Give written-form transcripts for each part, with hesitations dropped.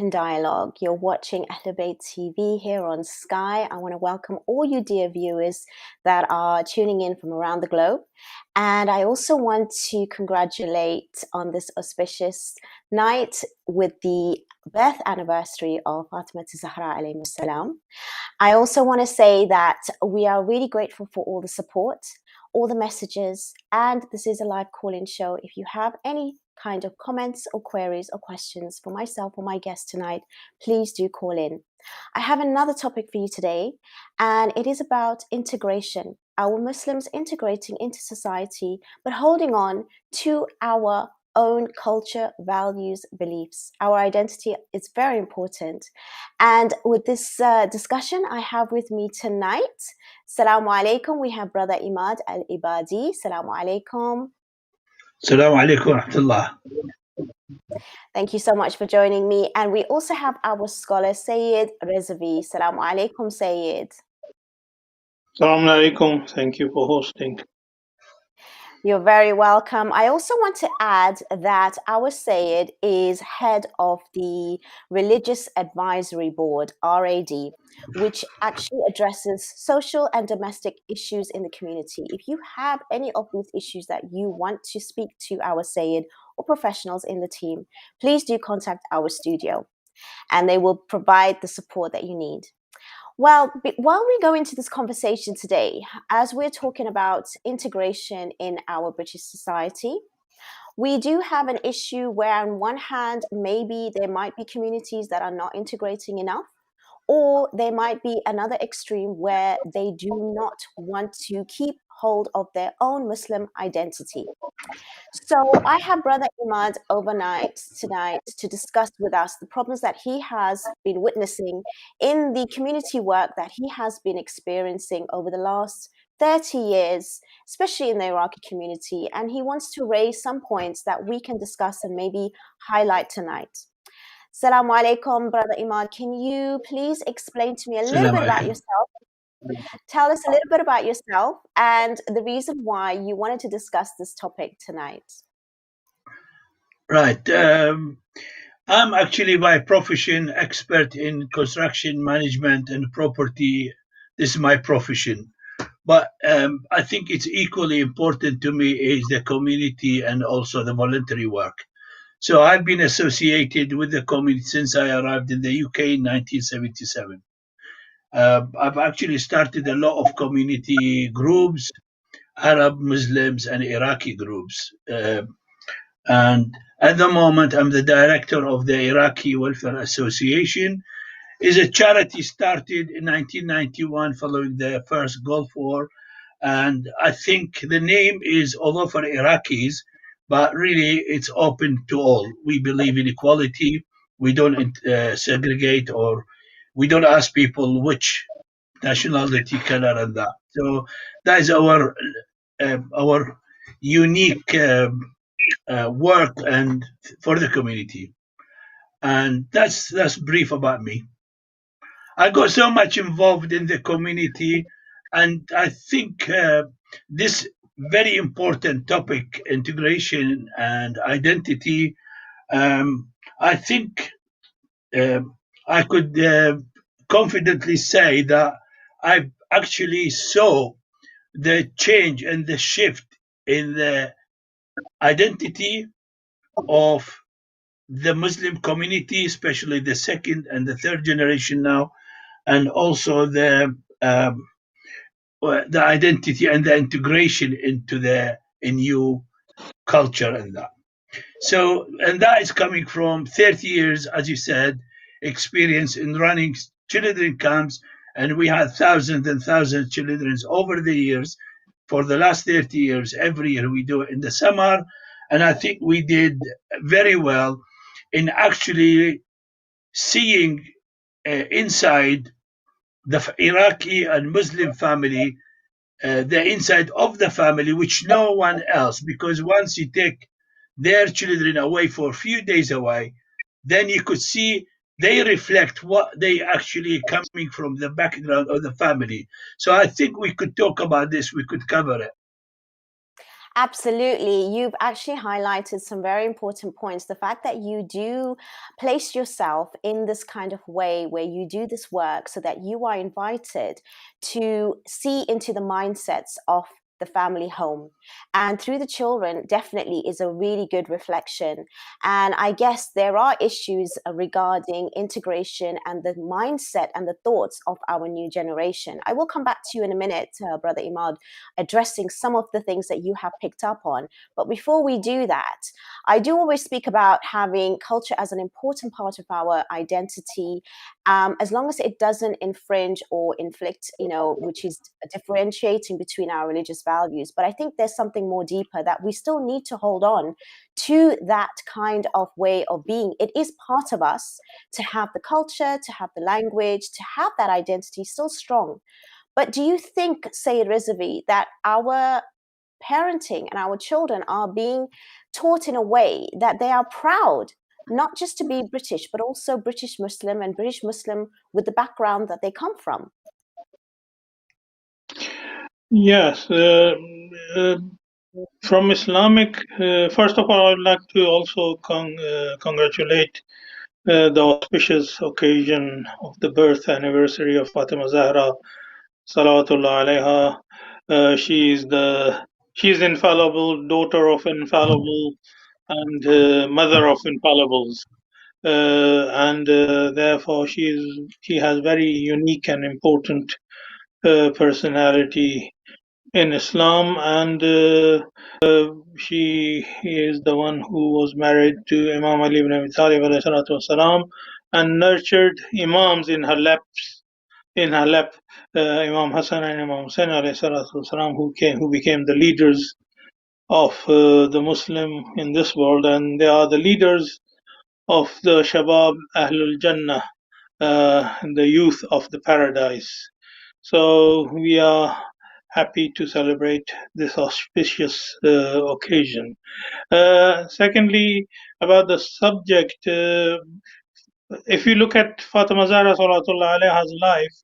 open dialogue. You're watching Ahlebait TV here on Sky. I want to welcome all you dear viewers that are tuning in from around the globe. And I also want to congratulate on this auspicious night with the birth anniversary of Fatima Zahra alayhi salam. I also want to say that we are really grateful for all the support, all the messages, and this is a live call-in show. If you have any kind of comments or queries or questions for myself or my guest tonight, please do call in. I have another topic for you today, and it is about integration. Our Muslims integrating into society, but holding on to our own culture, values, beliefs. Our identity is very important. And with this discussion I have with me tonight, Assalamu alaikum, we have brother Emad Al-Ebadi. Assalamu alaikum. Assalamu alaikum wa rahmatullah. Thank you so much for joining me. And we also have our scholar, Syed Razavi. Assalamu alaikum, Syed. Assalamu alaikum. Thank you for hosting. You're very welcome. I also want to add that our Syed is head of the Religious Advisory Board, RAD, which actually addresses social and domestic issues in the community. If you have any of these issues that you want to speak to our Syed or professionals in the team, please do contact our studio and they will provide the support that you need. Well, while we go into this conversation today, as we're talking about integration in our British society, we do have an issue where on one hand, maybe there might be communities that are not integrating enough, or there might be another extreme where they do not want to keep hold of their own Muslim identity. So I have Brother Emad overnight tonight to discuss with us the problems that he has been witnessing in the community work that he has been experiencing over the last 30 years, especially in the Iraqi community. And he wants to raise some points that we can discuss and maybe highlight tonight. Assalamu alaikum, Brother Emad. Can you please explain to me a little bit about yourself? Tell us a little bit about yourself and the reason why you wanted to discuss this topic tonight. Right. I'm actually by profession expert in construction management and property. This is my profession. But I think it's equally important to me is the community and also the voluntary work. So I've been associated with the community since I arrived in the UK in 1977. I've actually started a lot of community groups, Arab, Muslims, and Iraqi groups. And at the moment, I'm the director of the Iraqi Welfare Association. It's a charity started in 1991 following the first Gulf War. And I think the name is although for Iraqis, but really it's open to all. We believe in equality. We don't segregate or we don't ask people which nationality, color, and that. So that is our unique work and for the community. And that's brief about me. I got so much involved in the community, and I think this very important topic, integration and identity, I think I could confidently say that I actually saw the change and the shift in the identity of the Muslim community, especially the second and the third generation now, and also the identity and the integration into the new culture and that. So, and that is coming from 30 years, as you said, experience in running children camps, and we had thousands and thousands of children over the years. For the last 30 years, every year we do it in the summer, and I think we did very well in actually seeing inside the Iraqi and Muslim family, the inside of the family, which no one else, because once you take their children away for a few days away, then you could see they reflect what they actually coming from the background of the family. So I think we could talk about this, we could cover it. Absolutely. You've actually highlighted some very important points. The fact that you do place yourself in this kind of way where you do this work so that you are invited to see into the mindsets of the family home and through the children definitely is a really good reflection. And I guess there are issues regarding integration and the mindset and the thoughts of our new generation. I will come back to you in a minute, Brother Imad, addressing some of the things that you have picked up on. But before we do that, I do always speak about having culture as an important part of our identity, as long as it doesn't infringe or inflict, which is differentiating between our religious values. But I think there's something more deeper that we still need to hold on to that kind of way of being. It is part of us to have the culture, to have the language, to have that identity still strong. But do you think, Sayyid Rizvi, that our parenting and our children are being taught in a way that they are proud not just to be British, but also British Muslim and British Muslim with the background that they come from? Yes, from Islamic, first of all, I would like to also congratulate the auspicious occasion of the birth anniversary of Fatima Zahra, Salawatullah alaiha. She is infallible, daughter of infallible, and mother of infallibles. And therefore she has very unique and important personality in Islam, and she is the one who was married to Imam Ali ibn Abi Talib alayhi salatu wasalam, and nurtured imams in her lap, Imam Hassan and Imam Hussain alayhi salatu wasalam, who became the leaders of the Muslim in this world, and they are the leaders of the Shabab Ahlul Jannah, the youth of the paradise. So we are happy to celebrate this auspicious occasion. Secondly, about the subject, if you look at Fatima Zahra Salatullah Alaiha's life,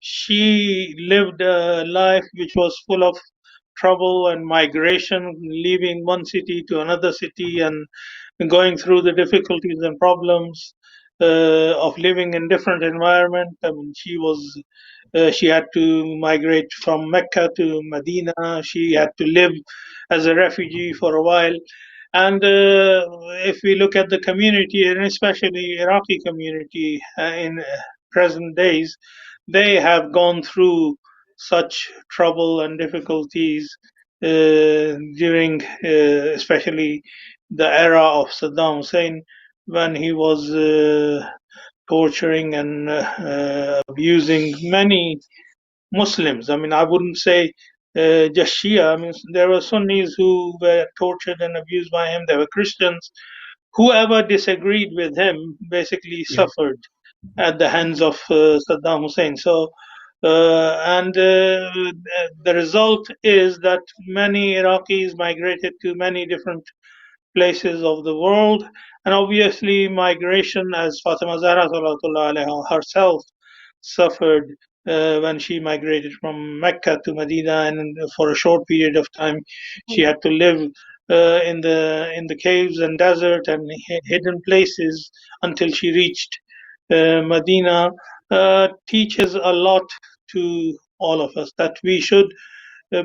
she lived a life which was full of trouble and migration, leaving one city to another city and going through the difficulties and problems of living in different environment. I mean, she had to migrate from Mecca to Medina. She had to live as a refugee for a while. And if we look at the community, and especially Iraqi community in present days, they have gone through such trouble and difficulties during especially the era of Saddam Hussein, when he was torturing and abusing many Muslims. I mean, I wouldn't say just Shia. I mean, there were Sunnis who were tortured and abused by him. There were Christians. Whoever disagreed with him basically suffered at the hands of Saddam Hussein. So, and the result is that many Iraqis migrated to many different places of the world, and obviously migration, as Fatima Zahra Salatullah alaiha herself suffered when she migrated from Mecca to Medina, and for a short period of time she had to live in the caves and desert and hidden places until she reached Medina. Teaches a lot to all of us that we should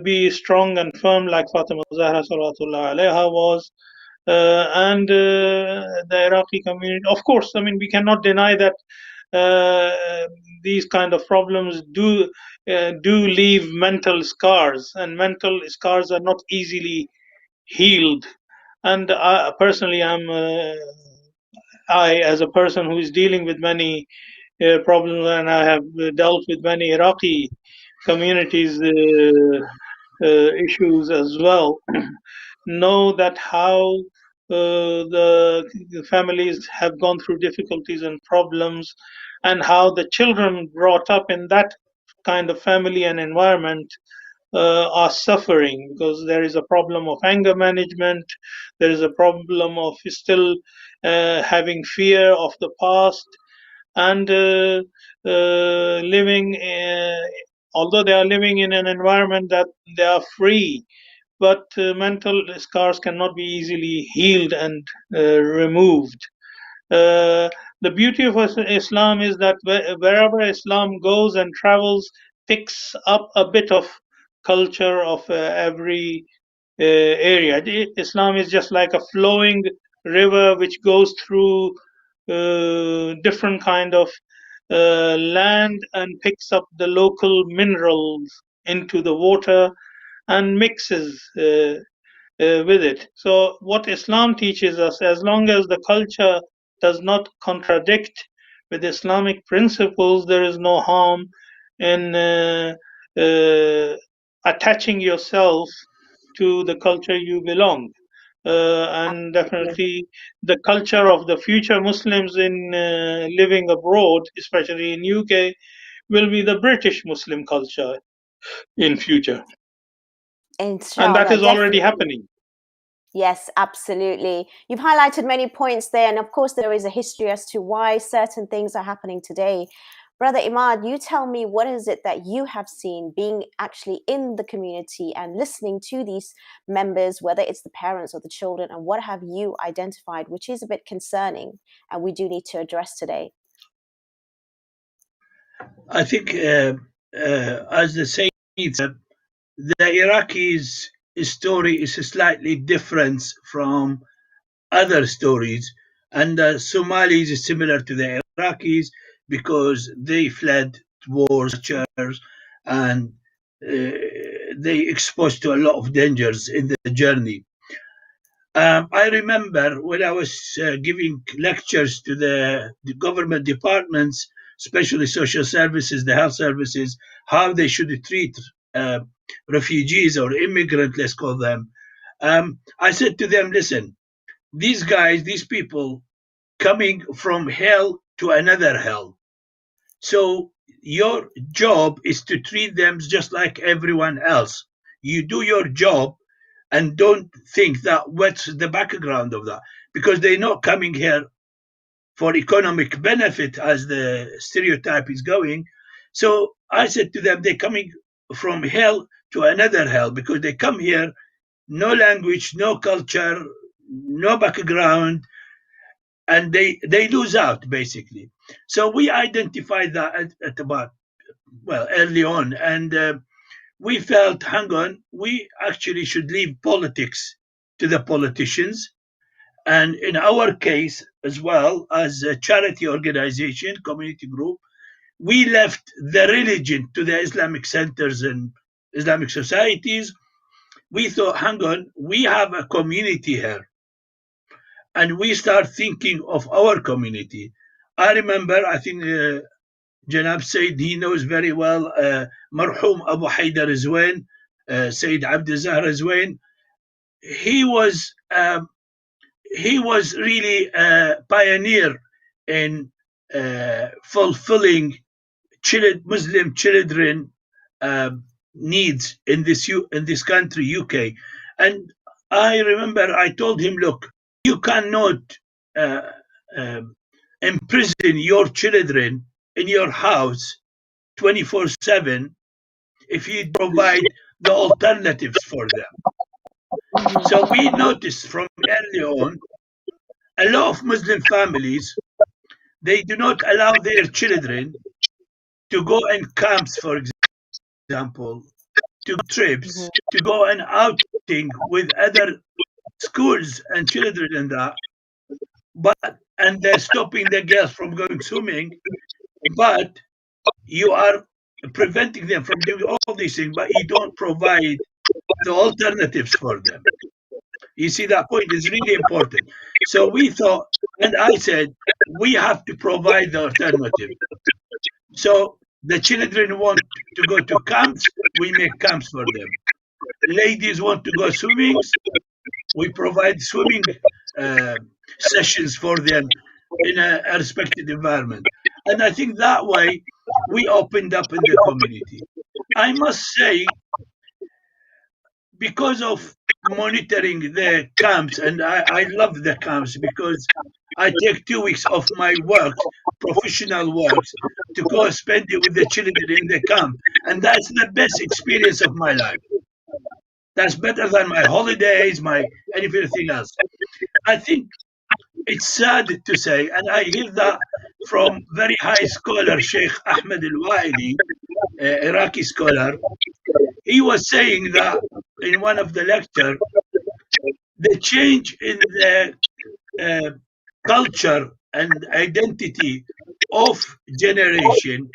be strong and firm like Fatima Zahra Salatullah alaiha was. And the Iraqi community, of course, I mean, we cannot deny that these kind of problems do leave mental scars, and mental scars are not easily healed. And personally, I, as a person who is dealing with many problems, and I have dealt with many Iraqi communities issues as well, know that how the families have gone through difficulties and problems, and how the children brought up in that kind of family and environment are suffering, because there is a problem of anger management, there is a problem of still having fear of the past, and living, although they are living in an environment that they are free, but mental scars cannot be easily healed and removed. Uh, the beauty of Islam is that wherever Islam goes and travels, picks up a bit of culture of every area. Islam is just like a flowing river which goes through different kind of land and picks up the local minerals into the water and mixes with it. So what Islam teaches us, as long as the culture does not contradict with Islamic principles, there is no harm in attaching yourself to the culture you belong. And definitely the culture of the future Muslims in living abroad, especially in UK, will be the British Muslim culture in future. And that Inshallah, is already definitely. happening. Yes, absolutely. You've highlighted many points there, and of course, there is a history as to why certain things are happening today. Brother Emad, you tell me, what is it that you have seen being actually in the community and listening to these members, whether it's the parents or the children, and what have you identified, which is a bit concerning and we do need to address today? I think, as the Sayyid said, the Iraqis' story is slightly different from other stories, and the Somalis is similar to the Iraqis because they fled wars, and they exposed to a lot of dangers in the journey. I remember when I was giving lectures to the government departments, especially social services, the health services, how they should treat refugees or immigrants, let's call them. I said to them, listen, these guys, these people coming from hell to another hell. So your job is to treat them just like everyone else. You do your job and don't think that what's the background of that, because they're not coming here for economic benefit as the stereotype is going. So I said to them, they're coming from hell to another hell because they come here, no language, no culture, no background, and they lose out basically. So we identified that at about, well, early on, and we felt, hang on, we actually should leave politics to the politicians. And in our case, as well as a charity organization, community group, we left the religion to the Islamic centers and Islamic societies. We thought, hang on, we have a community here. And we start thinking of our community. I remember, I think Janab Syed, he knows very well, Marhum Abu Haydar Rizwan, Sayyid Abd Zahra Rizwan. He was really a pioneer in fulfilling Muslim children needs in this country, UK. And I remember I told him, look, you cannot uh, imprison your children in your house 24/7 if you provide the alternatives for them. So we noticed from early on, a lot of Muslim families, they do not allow their children to go in camps, for example, to trips, to go an outing with other schools and children and that, and they're stopping the girls from going swimming, but you are preventing them from doing all these things, but you don't provide the alternatives for them. You see, that point is really important. So we thought, and I said, we have to provide the alternative. So the children want to go to camps, we make camps for them. Ladies want to go swimmings, we provide swimming sessions for them in a respected environment. And I think that way we opened up in the community. I must say, because of monitoring the camps, and I love the camps because I take 2 weeks of my work, professional works, to go spend it with the children in the camp. And that's the best experience of my life. That's better than my holidays, my anything else. I think it's sad to say, and I hear that from very high scholar Sheikh Ahmed Al-Waili, Iraqi scholar. He was saying that in one of the lecture, the change in the uh, culture and identity of generation.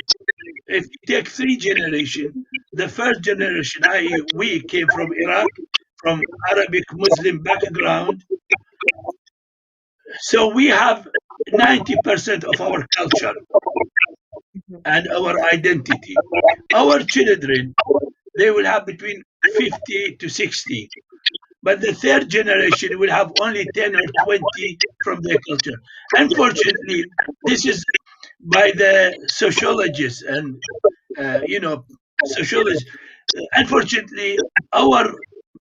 If you take 3 generations, the first generation, i.e., we came from Iraq, from Arabic Muslim background, so we have 90% of our culture and our identity. Our children, they will have between 50 to 60. But the third generation will have only 10 or 20 from their culture. Unfortunately, this is by the sociologists and, sociologists. Unfortunately, our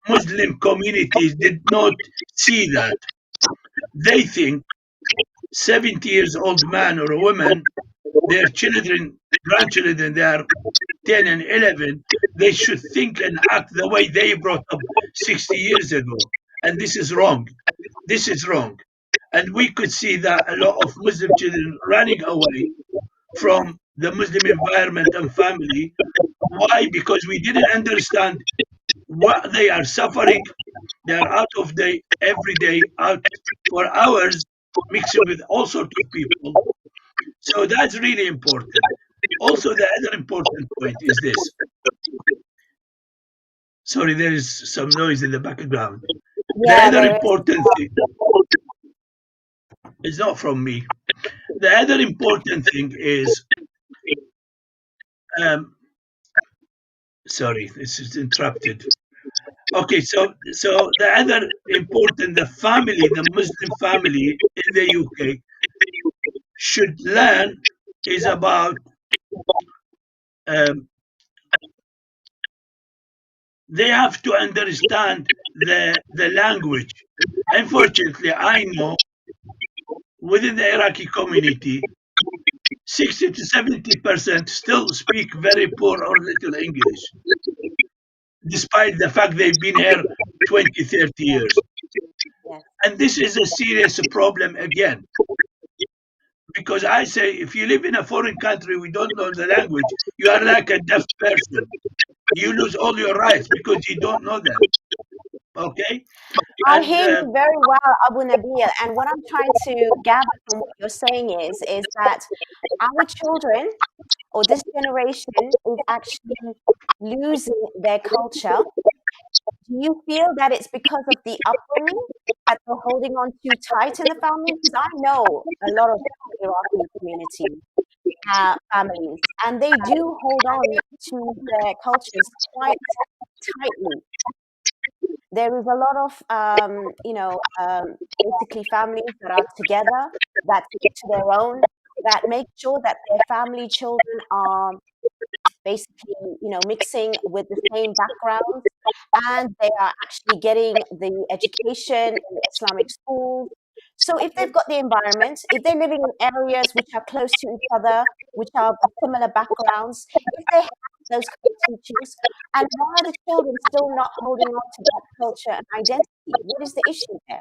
Muslim communities did not see that. They think 70 years old man or a woman, their children, grandchildren, they are 10 and 11, they should think and act the way they brought up 60 years ago. And this is wrong. This is wrong. And we could see that a lot of Muslim children running away from the Muslim environment and family. Why? Because we didn't understand what they are suffering. They are out of the every day, out for hours, mixing with all sorts of people. So that's really important. Also, the other important point is this. Sorry, there is some noise in the background. The Yeah, other there is. important thing is not from me. The other important thing is, sorry, this is interrupted. Okay, so the other important, the family, the Muslim family in the UK should learn is about they have to understand the language. Unfortunately, I know within the Iraqi community, 60 to 70% still speak very poor or little English, despite the fact they've been here 20, 30 years. Yes. And this is a serious problem again. Because I say, if you live in a foreign country, we don't know the language, you are like a deaf person. You lose all your rights because you don't know them. Okay? I And hear you very well, Abu Nabil. And what I'm trying to gather from what you're saying is that our children or this generation is actually losing their culture. Do you feel that it's because of the upbringing that they're holding on too tight in the family? Because I know a lot of Iraqi community families, and they do hold on to their cultures quite tightly. There is a lot of, basically families that are together, that stick to their own, that make sure that their family children are basically, mixing with the same backgrounds, and they are actually getting the education in the Islamic schools. So if they've got the environment, if they're living in areas which are close to each other, which are of similar backgrounds, if they have those kind of teachings, and why are the children still not holding on to that culture and identity? What is the issue there?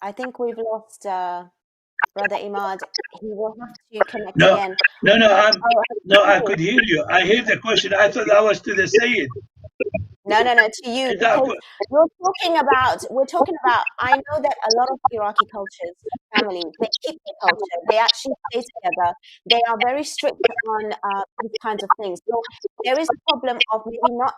I think we've lost Brother Emad. He will have to connect no, again. no, no, no, I Oh, could hear you. I hear the question. I thought I was to the Syed. no, to you, Is that because we're talking about, I know that a lot of Iraqi cultures, families, they keep their culture. They actually stay together. They are very strict on these kinds of things. So there is a problem of maybe not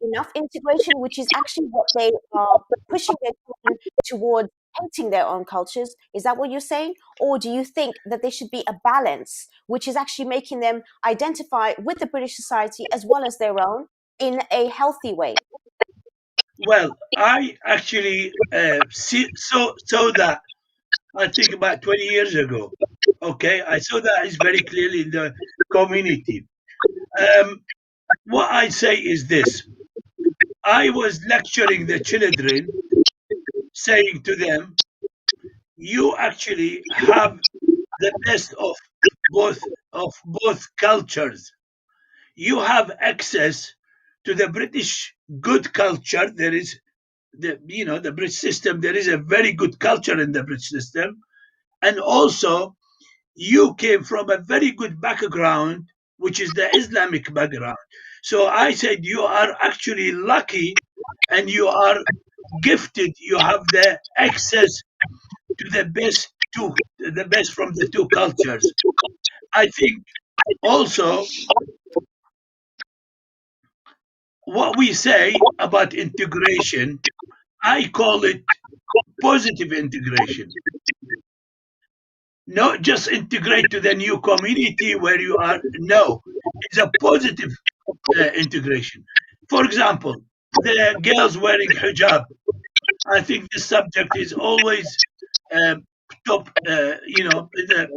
enough integration, which is actually what they are pushing their children towards hating their own cultures. Is that what you're saying? Or do you think that there should be a balance, which is actually making them identify with the British society as well as their own in a healthy way? Well, I actually saw that, I think about 20 years ago. Okay, I saw that is very clearly in the community. What I say is this. I was lecturing the children, saying to them, you actually have the best of both cultures. You have access to the British good culture. There is the British system. There is a very good culture in the British system, and also you came from a very good background, which is the Islamic background. So I said you are actually lucky, and you are gifted. You have the access to the best from the two cultures. I think also what we say about integration, I call it positive integration. Not just integrate to the new community where you are. No, it's a positive integration. For example, the girls wearing hijab. I think this subject is always top, the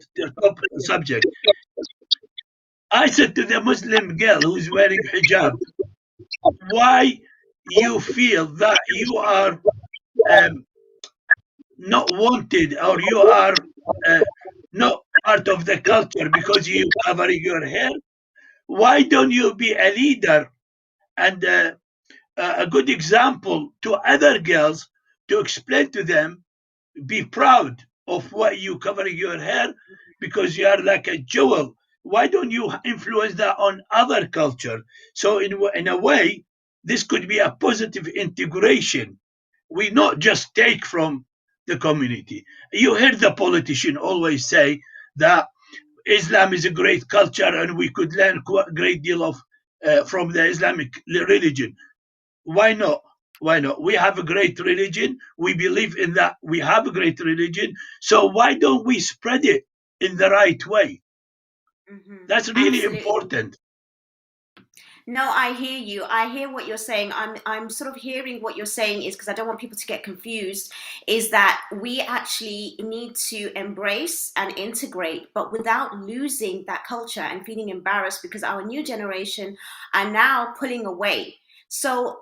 top subject. I said to the Muslim girl who's wearing hijab, why you feel that you are um, not wanted, or you are uh, not part of the culture because you covering your hair? Why don't you be a leader and a good example to other girls, to explain to them, be proud of what you covering your hair, because you are like a jewel. Why don't you influence that on other culture? So in a way, this could be a positive integration. We not just take from the community. You heard the politician always say that Islam is a great culture and we could learn a great deal of from the Islamic religion. Why not? Why not? We have a great religion. We believe in that. We have a great religion. So why don't we spread it in the right way? That's really Absolutely. important. No, I hear you. I hear what you're saying. I'm sort of hearing what you're saying is, because I don't want people to get confused, is that we actually need to embrace and integrate, but without losing that culture and feeling embarrassed because our new generation are now pulling away. So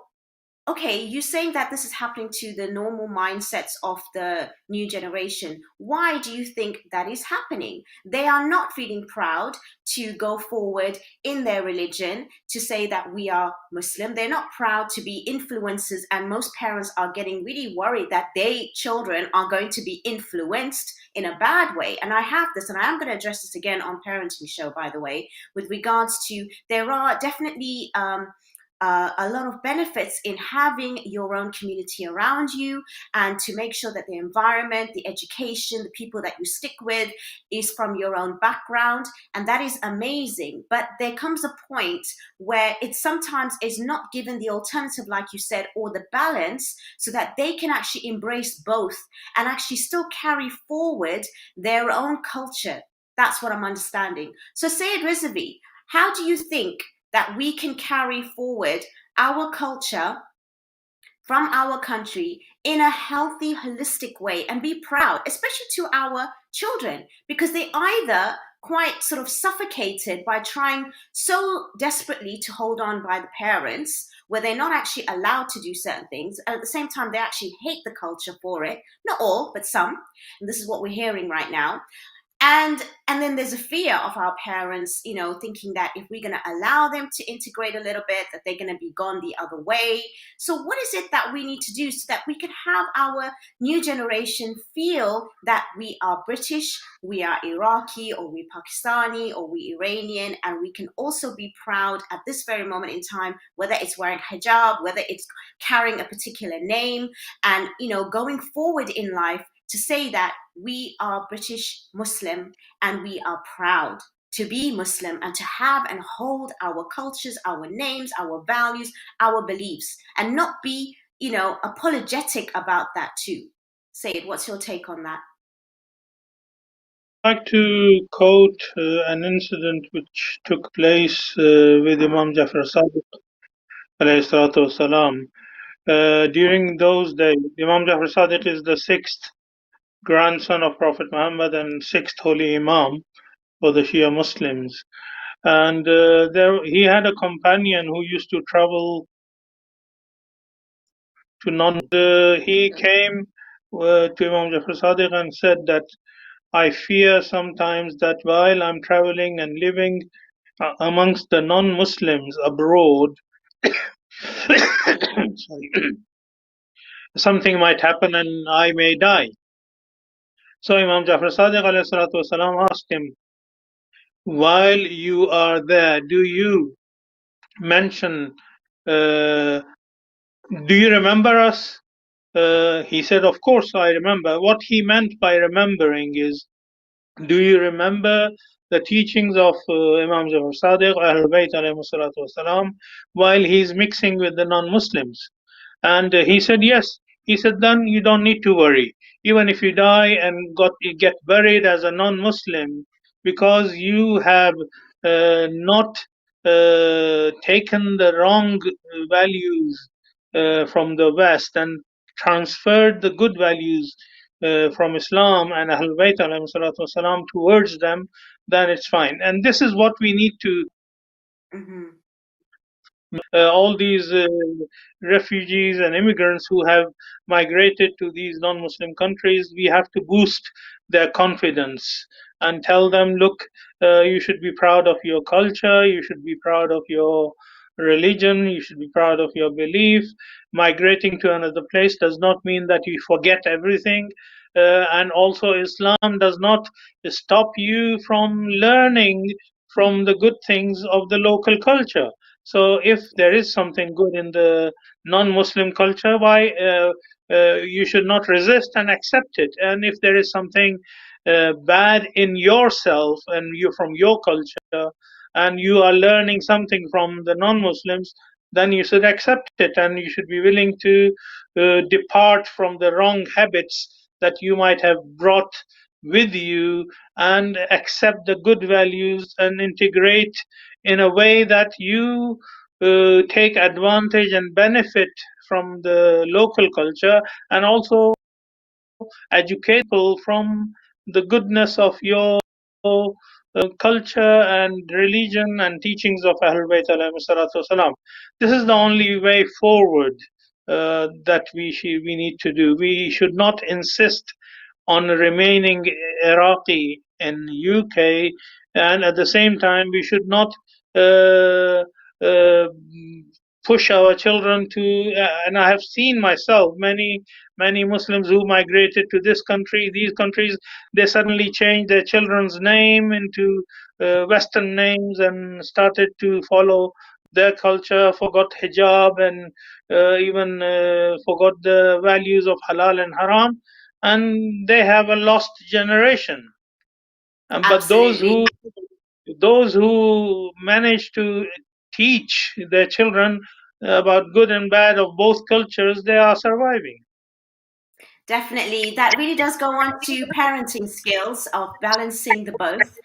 okay, you're saying that this is happening to the normal mindsets of the new generation. Why do you think that is happening? They are not feeling proud to go forward in their religion, to say that we are Muslim. They're not proud to be influencers, and most parents are getting really worried that their children are going to be influenced in a bad way. And I have this, and I am going to address this again on Parenting Show, by the way, with regards to there are definitely a lot of benefits in having your own community around you, and to make sure that the environment, the education, the people that you stick with is from your own background. And that is amazing. But there comes a point where it sometimes is not given the alternative, like you said, or the balance, so that they can actually embrace both and actually still carry forward their own culture. That's what I'm understanding. So, Syed Rizvi, how do you think that we can carry forward our culture from our country in a healthy, holistic way and be proud, especially to our children, because they either quite sort of suffocated by trying so desperately to hold on by the parents, where they're not actually allowed to do certain things. And at the same time, they actually hate the culture for it. Not all, but some. And this is what we're hearing right now. And then there's a fear of our parents, thinking that if we're going to allow them to integrate a little bit, that they're going to be gone the other way. So what is it that we need to do so that we can have our new generation feel that we are British, we are Iraqi, or we Pakistani, or we Iranian, and we can also be proud at this very moment in time, whether it's wearing hijab, whether it's carrying a particular name, and going forward in life, to say that we are British Muslim and we are proud to be Muslim and to have and hold our cultures, our names, our values, our beliefs, and not be, apologetic about that too. Syed, what's your take on that? I'd like to quote an incident which took place with Imam Jafar Sadiq alayhi salatu wasalam. During those days, Imam Jafar Sadiq is the sixth grandson of Prophet Muhammad and sixth holy Imam for the Shia Muslims. And he had a companion who used to travel to non. He came to Imam Jafar Sadiq and said that I fear sometimes that while I'm traveling and living amongst the non-Muslims abroad, sorry, something might happen and I may die. So Imam Jafar Sadiq alayhi salatu wasalam asked him, while you are there, do you mention, do you remember us? He said, of course I remember. What he meant by remembering is, do you remember the teachings of Imam Jafar Sadiq, Ahlebait alayhi salatu wasalam, while he's mixing with the non-Muslims? And he said, yes. He said, then you don't need to worry. Even if you die and you get buried as a non-Muslim, because you have not taken the wrong values from the West and transferred the good values from Islam and Ahlul Bayt alayhim salatu wasalam towards them, then it's fine. And this is what we need to all these refugees and immigrants who have migrated to these non-Muslim countries, we have to boost their confidence and tell them, look, you should be proud of your culture, you should be proud of your religion, you should be proud of your belief. Migrating to another place does not mean that you forget everything. And also Islam does not stop you from learning from the good things of the local culture. So if there is something good in the non-Muslim culture, why you should not resist and accept it. And if there is something bad in yourself and you from your culture, and you are learning something from the non-Muslims, then you should accept it, and you should be willing to depart from the wrong habits that you might have brought with you, and accept the good values and integrate in a way that you take advantage and benefit from the local culture, and also educate people from the goodness of your culture and religion and teachings of Ahlul Bayt alayhi salatu wasalam. This is the only way forward that we need to do. We should not insist on remaining Iraqi in UK, and at the same time we should not uh, uh, push our children to. And I have seen myself many Muslims who migrated to this country, these countries, they suddenly changed their children's name into Western names and started to follow their culture, forgot hijab, and even forgot the values of halal and haram, and they have a lost generation. But those who manage to teach their children about good and bad of both cultures, they are surviving. Definitely, that really does go on to parenting skills of balancing the both.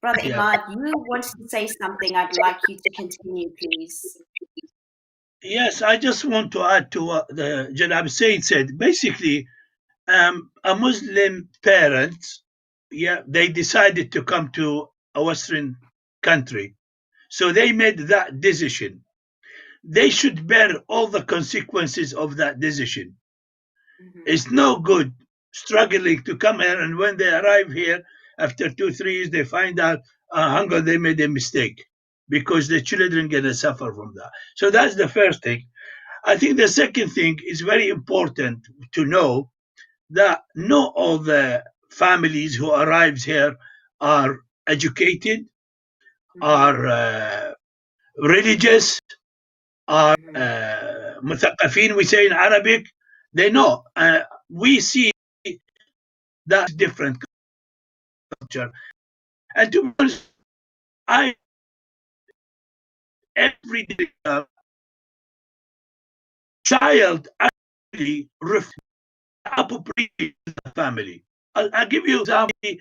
Brother Yeah. Emad, you wanted to say something. I'd like you to continue, please. Yes, I just want to add to what the Janab Said said. Basically, a Muslim parent, yeah, they decided to come to a Western country. So they made that decision. They should bear all the consequences of that decision. It's no good struggling to come here, and when they arrive here, after 2-3 years, they find out, hunger, they made a mistake, because the children gonna suffer from that. So that's the first thing. I think the second thing is very important to know that not all the families who arrives here are educated, are religious, are مثقفين, we say in Arabic. They know. We see that's different culture. And to be honest, I every day child actually appropriate the family. I'll give you an example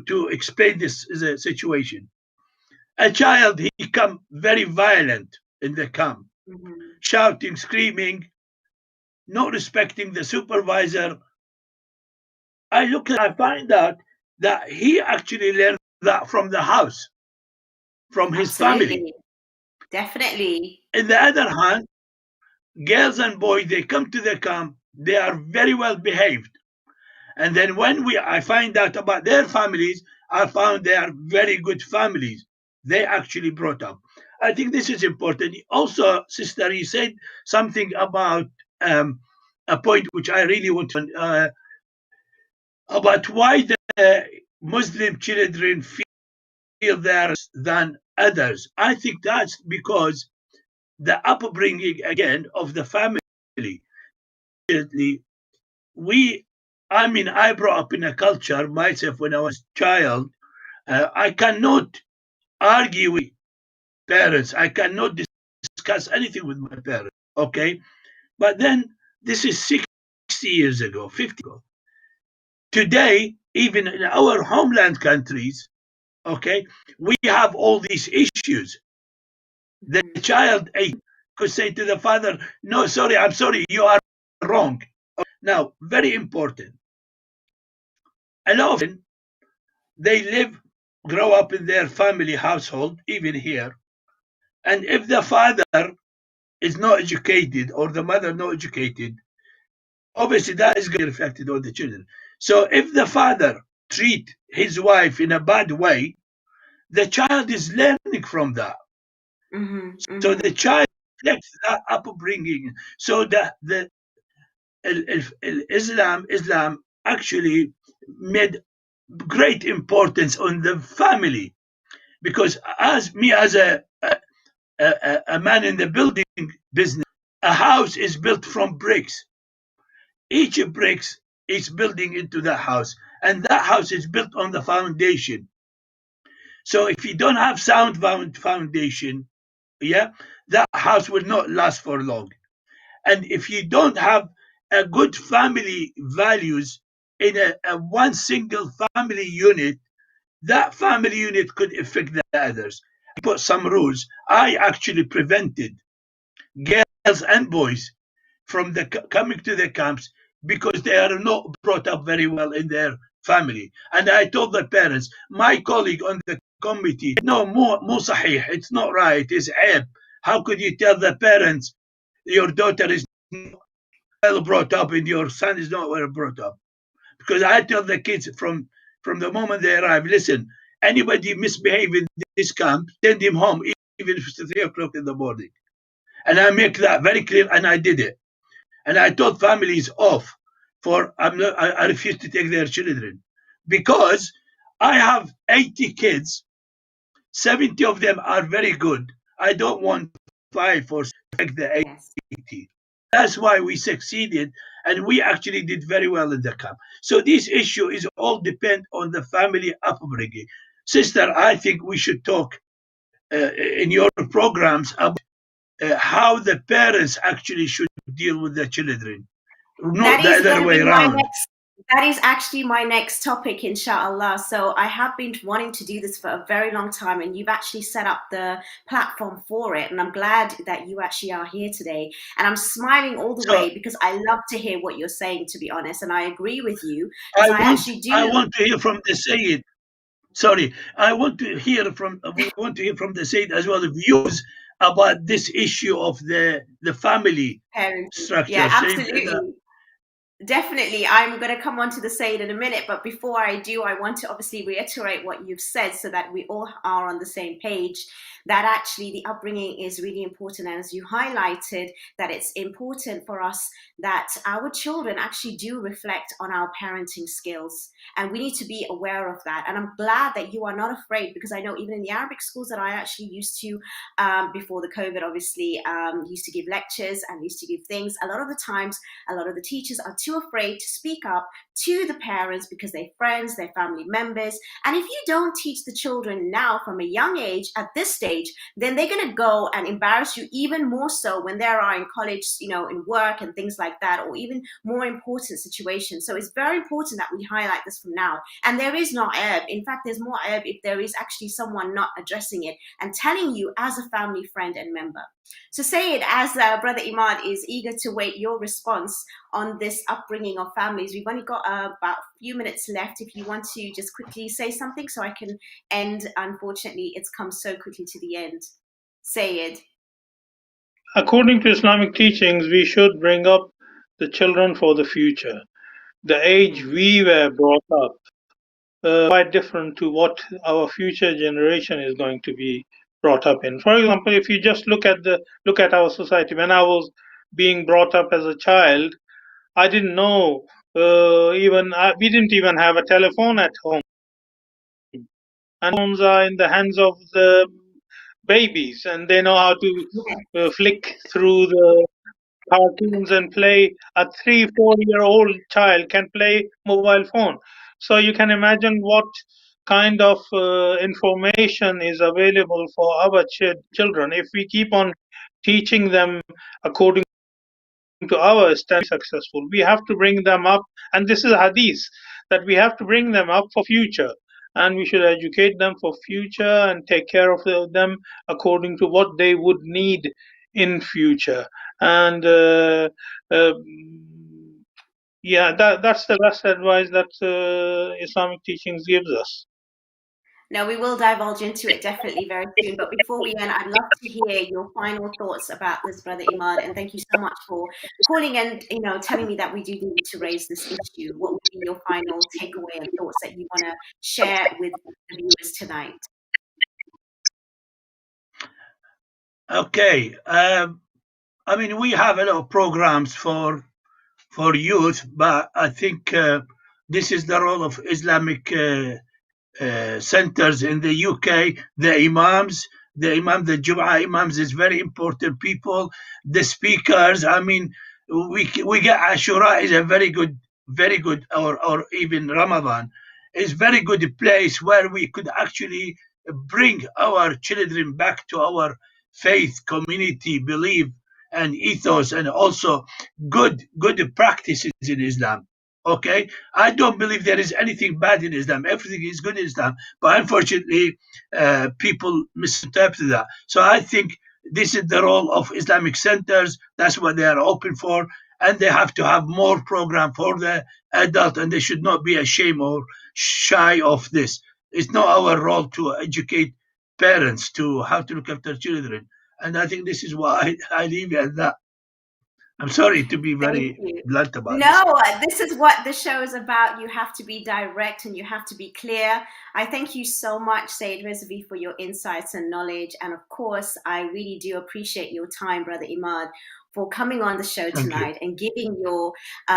to explain this situation. A child, he come very violent in the camp, shouting, screaming, not respecting the supervisor. I find out that he actually learned that from the house, from his family. Definitely. On the other hand, girls and boys, they come to the camp, they are very well behaved. And then when I find out about their families, I found they are very good families. They actually brought up. I think this is important. Also, sister, you said something about a point which I really want to about why the Muslim children feel theirs than others. I think that's because the upbringing again of the family. We, I mean, I brought up in a culture myself when I was a child. I cannot argue with parents. I cannot discuss anything with my parents. Okay, but then this is 60 years ago, 50 ago. Today, even in our homeland countries, okay, we have all these issues. The child could say to the father, "No, sorry, I'm sorry, you are wrong." Now, very important. And often they grow up in their family household, even here. And if the father is not educated or the mother not educated, obviously that is going to be reflected on the children. So if the father treat his wife in a bad way, the child is learning from that. So the child reflects that upbringing. So the Islam actually made great importance on the family, because as a man in the building business, a house is built from bricks. Each bricks is building into that house, and that house is built on the foundation. So if you don't have sound foundation, yeah, that house will not last for long. And if you don't have a good family values in a one single family unit, that family unit could affect the others. I put some rules. I actually prevented girls and boys from coming to the camps because they are not brought up very well in their family. And I told the parents, my colleague on the committee, no, mo sahih, it's not right, it's aib. How could you tell the parents your daughter is well brought up and your son is not well brought up? Because I tell the kids from the moment they arrive, listen, anybody misbehave in this camp, send him home, even if it's 3 o'clock in the morning. And I make that very clear, and I did it. And I told families off I refuse to take their children because I have 80 kids, 70 of them are very good. I don't want 5 or 6 to take the 80. That's why we succeeded, and we actually did very well in the camp. So this issue is all depend on the family upbringing. Sister, I think we should talk in your programs about how the parents actually should deal with the children, not the other way around. That is actually my next topic, inshallah. So I have been wanting to do this for a very long time, and you've actually set up the platform for it. And I'm glad that you actually are here today. And I'm smiling all the way because I love to hear what you're saying, to be honest. And I agree with you. I want to hear from the Syed. Sorry, we want to hear from the Syed as well, the views about this issue of the family structure. Yeah, absolutely. Definitely. I'm going to come on to the Syed in a minute, but before I do, I want to obviously reiterate what you've said so that we all are on the same page, that actually the upbringing is really important. And as you highlighted, that it's important for us that our children actually do reflect on our parenting skills. And we need to be aware of that. And I'm glad that you are not afraid, because I know even in the Arabic schools that I actually used to, before the COVID, obviously, used to give lectures and used to give things. A lot of the times, a lot of the teachers are too afraid to speak up to the parents because they're friends, they're family members. And if you don't teach the children now from a young age at this stage, then they're going to go and embarrass you even more so when they are in college, you know, in work and things like that, or even more important situations. So it's very important that we highlight this from now. And there is no ayb. In fact, there's more ayb if there is actually someone not addressing it and telling you as a family friend and member. So Syed, as Brother Emad is eager to wait your response on this upbringing of families, we've only got about a few minutes left. If you want to just quickly say something so I can end. Unfortunately, it's come so quickly to the end. Syed. According to Islamic teachings, we should bring up the children for the future. the age we were brought up, quite different to what our future generation is going to be brought up in. For example, if you just look at our society, when I was being brought up as a child, I didn't know we didn't even have a telephone at home, and phones are in the hands of the babies, and they know how to flick through the cartoons and play. A 3-4 year old child can play mobile phone, so you can imagine what kind of information is available for our children if we keep on teaching them according to our standard successful. We have to bring them up, and this is hadith, that we have to bring them up for future, and we should educate them for future and take care of them according to what they would need in future. And uh, yeah, that's the best advice that Islamic teachings gives us. No, we will divulge into it definitely very soon. But before we end, I'd love to hear your final thoughts about this, Brother Emad. And thank you so much for calling and telling me that we do need to raise this issue. What would be your final takeaway and thoughts that you want to share with the viewers tonight? Okay. I mean, we have a lot of programs for youth, but I think this is the role of Islamic centers in the UK. The Jum'ah imams is very important people. The speakers, I mean, we get Ashura is a very good, or even Ramadan is very good place where we could actually bring our children back to our faith, community, belief, and ethos, and also good practices in Islam. Okay, I don't believe there is anything bad in Islam. Everything is good in Islam, but unfortunately, people misinterpret that. So I think this is the role of Islamic centers. That's what they are open for, and they have to have more program for the adult, and they should not be ashamed or shy of this. It's not our role to educate parents to how to look after children, and I think this is why I leave it at that. I'm sorry to be Thank very you. blunt about this. No, this is what the show is about. You have to be direct and you have to be clear. I thank you so much, Syed Rizvi, for your insights and knowledge. And of course, I really do appreciate your time, Brother Emad, for coming on the show Thank you. tonight and giving your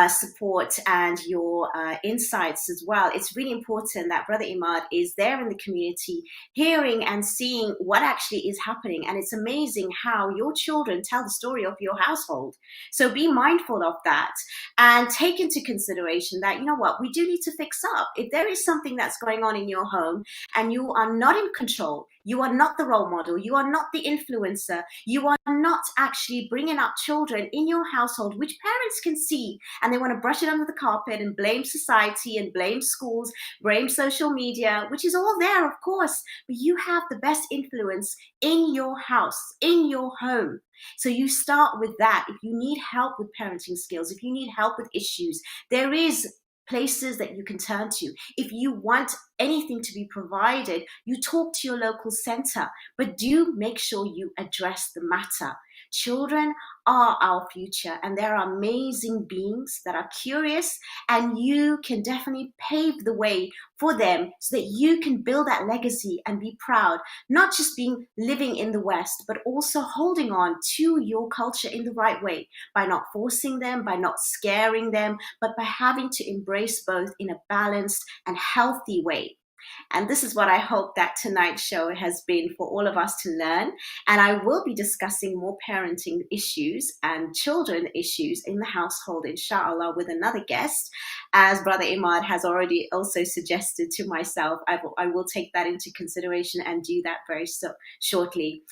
support and your insights as well. It's really important that Brother Emad is there in the community, hearing and seeing what actually is happening. And it's amazing how your children tell the story of your household. So be mindful of that and take into consideration that, you know what, we do need to fix up. If there is something that's going on in your home and you are not in control, you are not the role model, you are not the influencer, you are not actually bringing up children in your household, which parents can see, and they want to brush it under the carpet and blame society and blame schools, blame social media, which is all there, of course, but you have the best influence in your house, in your home. So you start with that. If you need help with parenting skills, if you need help with issues, there is places that you can turn to. If you want anything to be provided, you talk to your local center, but do make sure you address the matter. Children are our future, and they're amazing beings that are curious, and you can definitely pave the way for them so that you can build that legacy and be proud, not just being living in the West, but also holding on to your culture in the right way, by not forcing them, by not scaring them, but by having to embrace both in a balanced and healthy way. And this is what I hope that tonight's show has been for all of us to learn. And I will be discussing more parenting issues and children issues in the household, inshallah, with another guest. As Brother Emad has already also suggested to myself, I will take that into consideration and do that very shortly.